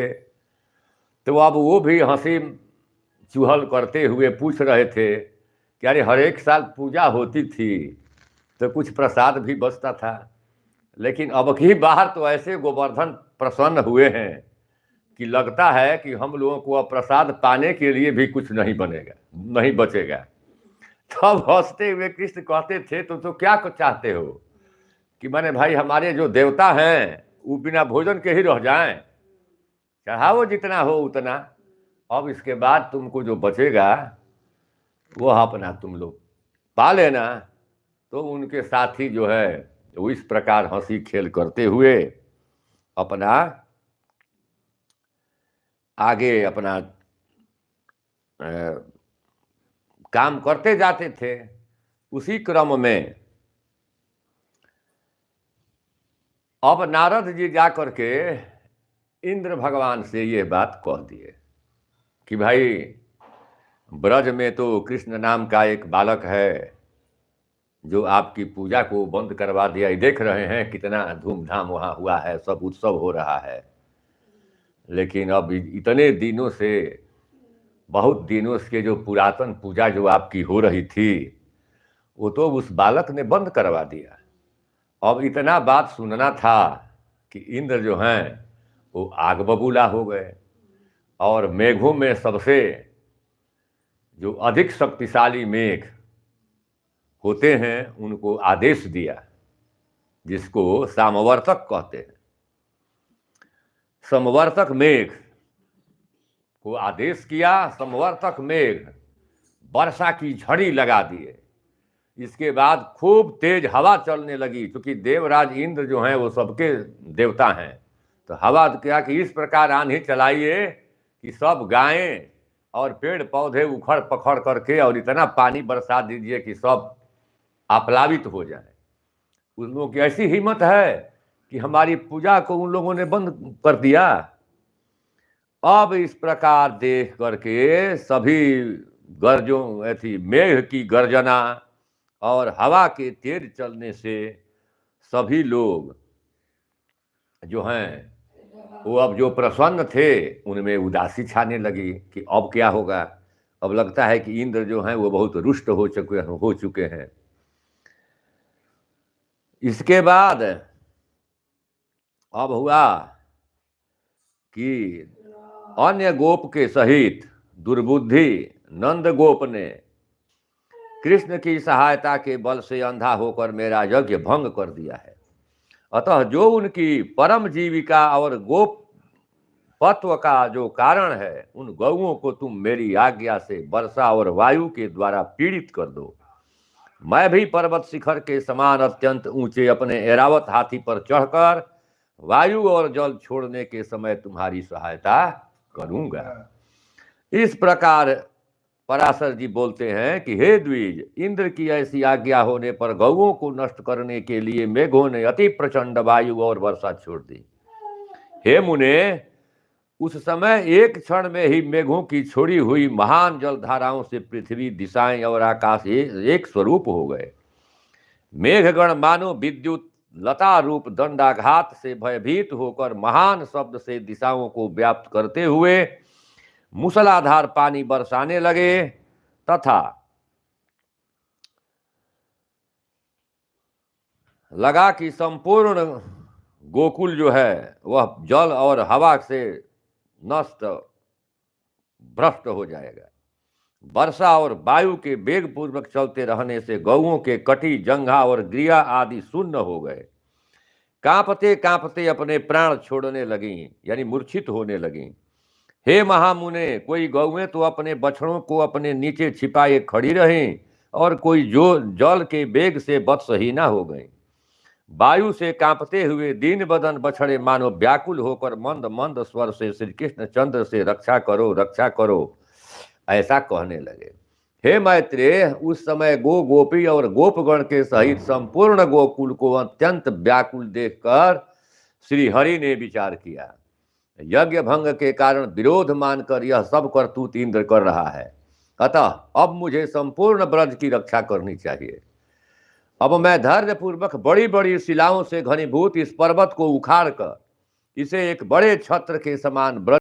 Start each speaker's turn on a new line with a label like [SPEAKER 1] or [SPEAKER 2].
[SPEAKER 1] तो अब वो भी हंसी चुहल करते हुए पूछ रहे थे कि अरे हर एक साल पूजा होती थी तो कुछ प्रसाद भी बचता था, लेकिन अब की बार तो ऐसे गोवर्धन प्रसन्न हुए हैं कि लगता है कि हम लोगों को अब प्रसाद पाने के लिए भी कुछ नहीं बनेगा, नहीं बचेगा। तब हंसते हुए कृष्ण कहते थे तो क्या चाहते हो कि मैंने भाई हमारे जो देवता हैं वो बिना भोजन के ही रह जाएं, चढ़ाओ जितना हो उतना, अब इसके बाद तुमको जो बचेगा वो अपना तुम लोग पा लेना। तो उनके साथी जो है वो इस प्रकार हंसी खेल करते हुए अपना आगे अपना काम करते जाते थे। उसी क्रम में अब नारद जी जा करके इंद्र भगवान से ये बात कह दिए कि भाई ब्रज में तो कृष्ण नाम का एक बालक है जो आपकी पूजा को बंद करवा दिया। देख रहे हैं कितना धूमधाम वहाँ हुआ है, सब उत्सव हो रहा है, लेकिन अब इतने दिनों से, बहुत दिनों से जो पुरातन पूजा जो आपकी हो रही थी वो तो उस बालक ने बंद करवा दिया। अब इतना बात सुनना था कि इंद्र जो हैं वो आग बबूला हो गए और मेघों में सबसे जो अधिक शक्तिशाली मेघ होते हैं उनको आदेश दिया, जिसको सामवर्तक कहते हैं। समवर्तक मेघ को आदेश किया, समवर्तक मेघ वर्षा की झड़ी लगा दिए। इसके बाद खूब तेज हवा चलने लगी, क्योंकि देवराज इंद्र जो हैं वो सबके देवता हैं। तो हवा क्या कि इस प्रकार आंधी चलाइए कि सब गायें और पेड़ पौधे उखड़ पखड़ करके और इतना पानी बरसा दीजिए कि सब आप्लावित हो जाए। उन लोगों की ऐसी हिम्मत है कि हमारी पूजा को उन लोगों ने बंद कर दिया। अब इस प्रकार देख करके सभी गर्जों ऐसी मेघ की गर्जना और हवा के तेज चलने से सभी लोग जो हैं वो अब जो प्रसन्न थे उनमें उदासी छाने लगी कि अब क्या होगा। अब लगता है कि इंद्र जो हैं वो बहुत रुष्ट हो चुके हैं। इसके बाद अब हुआ कि अन्य गोप के सहित दुर्बुद्धि नंद गोप ने कृष्ण की सहायता के बल से अंधा होकर मेरा यज्ञ भंग कर दिया है। अतः जो उनकी परम जीविका और गोप पत्व का जो कारण है, उन गौओं को तुम मेरी आज्ञा से वर्षा और वायु के द्वारा पीड़ित कर दो। मैं भी पर्वत शिखर के समान अत्यंत ऊंचे अपने ऐरावत हाथी पर चढ़कर वायु और जल छोड़ने के समय तुम्हारी सहायता करूंगा। इस प्रकार पराशर जी बोलते हैं कि हे द्विज, इंद्र की ऐसी आज्ञा होने पर गौओं को नष्ट करने के लिए मेघों ने अति प्रचंड वायु और वर्षा छोड़ दी। हे मुने, उस समय एक क्षण में ही मेघों की छोड़ी हुई महान जलधाराओं से पृथ्वी, दिशाएं और आकाश एक स्वरूप हो गए। मेघगण मानो विद्युत लता रूप दंडाघात से भयभीत होकर महान शब्द से दिशाओं को व्याप्त करते हुए मूसलाधार पानी बरसाने लगे, तथा लगा कि संपूर्ण गोकुल जो है वह जल और हवा से नष्ट भ्रष्ट हो जाएगा। वर्षा और वायु के वेग पूर्वक चलते रहने से गौओं के कटी, जंघा और ग्रिया आदि शून्य हो गए। कांपते कांपते अपने प्राण छोड़ने लगीं, यानी मूर्छित होने लगीं। हे महामुने, कोई गौएं तो अपने बछड़ों को अपने नीचे छिपाए खड़ी रहीं और कोई जो जल के वेग से बदसहीना हो गई। वायु से कांपते हुए दीन बदन बछड़े मानो व्याकुल होकर मंद मंद स्वर से श्री कृष्ण चंद्र से रक्षा करो ऐसा कहने लगे। हे मैत्रेय, उस समय गोपी और गोपगण के सहित संपूर्ण गोकुल को अत्यंत व्याकुल देखकर श्री हरि ने विचार किया। यज्ञ भंग के कारण विरोध मानकर यह सब करतूत इंद्र कर रहा है, अतः अब मुझे संपूर्ण ब्रज की रक्षा करनी चाहिए। अब मैं धैर्य पूर्वक बड़ी बड़ी शिलाओं से घनीभूत इस पर्वत को उखाड़ कर इसे एक बड़े छत्र के समान ब्रज